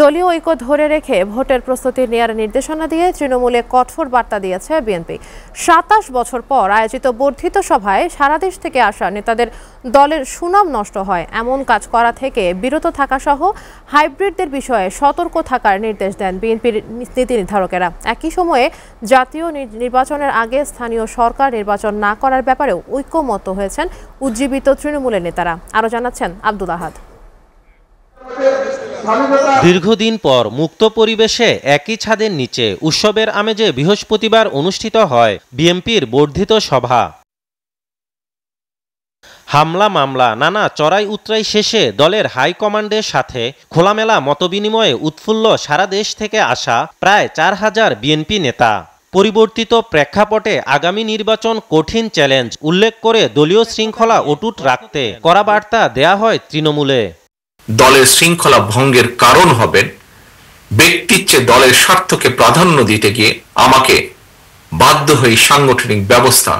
দলীয় ঐক্য ধরে রেখে ভোটের প্রস্তুতি নেওয়ার নির্দেশনা দিয়ে তৃণমূলে কঠোর বার্তা দিয়েছে বিএনপি। ২৭ বছর পর আয়োজিত বর্ধিত সভায় সারা দেশ থেকে আসা নেতাদের দলের সুনাম নষ্ট হয় এমন কাজ করা থেকে বিরত থাকা সহ হাইব্রিডদের বিষয়ে সতর্ক থাকার নির্দেশ দেন বিএনপির নীতি নির্ধারকেরা। একই সময়ে জাতীয় নির্বাচনের আগে স্থানীয় সরকার নির্বাচন না করার ব্যাপারেও ঐক্যমত্য হয়েছেন উজ্জীবিত তৃণমূলের নেতারা। আরও জানাচ্ছেন আব্দুল আহাদ। দীর্ঘদিন পর মুক্ত পরিবেশে একই ছাদের নিচে উৎসবের আমেজে বৃহস্পতিবার অনুষ্ঠিত হয় বিএনপির বর্ধিত সভা। হামলা মামলা নানা চড়াই উতরাই শেষে দলের হাইকমান্ডের সাথে খোলামেলা মতবিনিময়ে উৎফুল্ল সারা দেশ থেকে আসা প্রায় ৪,০০০ বিএনপি নেতা। পরিবর্তিত প্রেক্ষাপটে আগামী নির্বাচন কঠিন চ্যালেঞ্জ উল্লেখ করে দলীয় শৃঙ্খলা অটুট রাখতে কড়া বার্তা দেয়া হয় তৃণমূলে। দলের শৃঙ্খলা ভঙ্গের কারণ হবেন ব্যক্তির চেয়ে দলের স্বার্থকে প্রাধান্য দিতে গিয়ে আমাকে বাধ্য হয়ে সাংগঠনিক ব্যবস্থা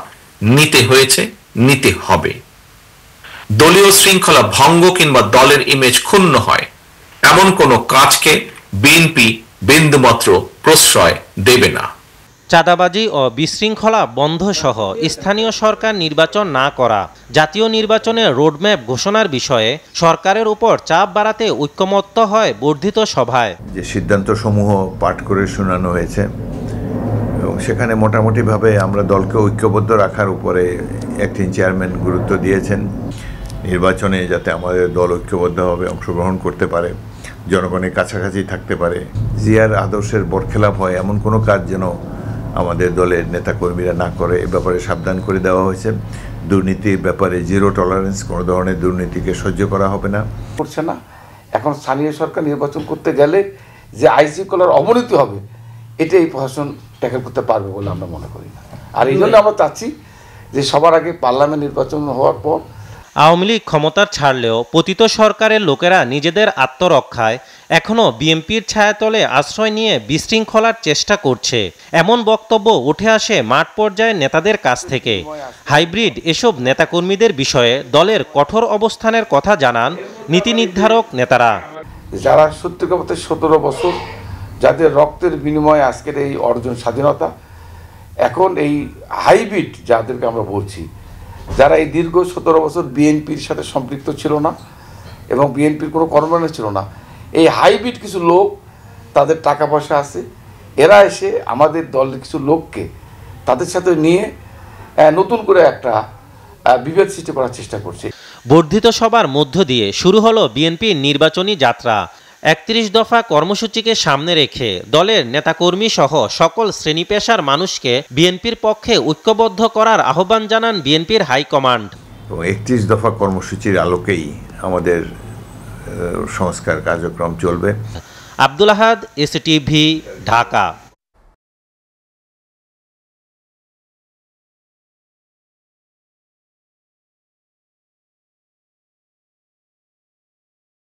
নিতে হয়েছে, নিতে হবে। দলীয় শৃঙ্খলা ভঙ্গ কিংবা দলের ইমেজ ক্ষুণ্ণ হয় এমন কোনো কাজকে বিএনপি বিন্দুমাত্র প্রশ্রয় দেবে না। চাঁদাবাজি ও বিশৃঙ্খলা বন্ধ সহ স্থানীয় সরকার নির্বাচন না করা, জাতীয় নির্বাচনের রোডম্যাপ ঘোষণার বিষয়ে সরকারের উপর চাপ বাড়াতে ঐক্যমত্য হয় বর্ধিত সভায়। যে সিদ্ধান্তসমূহ পাঠ করে শোনানো হয়েছে এবং সেখানে মোটামুটিভাবে আমরা দলকে ঐক্যবদ্ধ রাখার উপরে অ্যাক্টিং চেয়ারম্যান গুরুত্ব দিয়েছেন। নির্বাচনে যাতে আমাদের দল ঐক্যবদ্ধভাবে অংশগ্রহণ করতে পারে, জনগণের কাছাকাছি থাকতে পারে, জিয়ার আদর্শের বরখেলাপ হয় এমন কোনো কাজ যেন আমাদের দলের নেতাকর্মীরা না করে এ ব্যাপারে সাবধান করে দেওয়া হয়েছে। দুর্নীতির ব্যাপারে জিরো টলারেন্স, কোনো ধরনের দুর্নীতিকে সহ্য করা হবে না। করছে না। এখন স্থানীয় সরকার নির্বাচন করতে গেলে যে আইনশৃঙ্খলার অবনতি হবে এটা এই প্রশাসন ট্যাকেল করতে পারবে বলে আমরা মনে করি না। আর এই জন্য আমরা চাচ্ছি যে সবার আগে পার্লামেন্ট নির্বাচন হওয়ার পর আওয়ামী লীগ ক্ষমতার ছাড়লেও পতিত সরকারের লোকেরা নিজেদের আত্মরক্ষায় এখনও বিএনপির ছায়াতলে আশ্রয় নিয়ে বিশৃঙ্খলার চেষ্টা করছে এমন বক্তব্য উঠে আসে মাঠ পর্যায়ের নেতাদের কাছ থেকে। হাইব্রিড এসব নেতাকর্মীদের বিষয়ে দলের কঠোর অবস্থানের কথা জানান নীতি নির্ধারক নেতারা। যারা সত্যিকার 17 বছর যাদের রক্তের বিনিময়ে আজকের এই অর্জন স্বাধীনতা, এখন এই হাইব্রিড যাদেরকে আমরা বলছি, যারা এই দীর্ঘ 17 বছর বিএনপির সাথে সম্পৃক্ত ছিল না এবং বিএনপির কোনো কর্মকাণ্ড ছিল না, এই হাইব্রিড কিছু লোক, তাদের টাকা পয়সা আছে, এরা এসে আমাদের দলের কিছু লোককে তাদের সাথে নিয়ে নতুন করে একটা বিভেদ সৃষ্টি করার চেষ্টা করছে। বর্ধিত সভার মধ্য দিয়ে শুরু হলো বিএনপির নির্বাচনী যাত্রা। ৩১ দফা কর্মসূচিকে সামনে রেখে দলের নেতাকর্মী সহ সকল শ্রেণী পেশার মানুষকে বিএনপির পক্ষে ঐক্যবদ্ধ করার আহ্বান জানান বিএনপির হাইকমান্ড। ৩১ দফা কর্মসূচির আলোকেই আমাদের সংস্কার কার্যক্রম চলবে। আব্দুল আহাদ, এসটিভি, ঢাকা।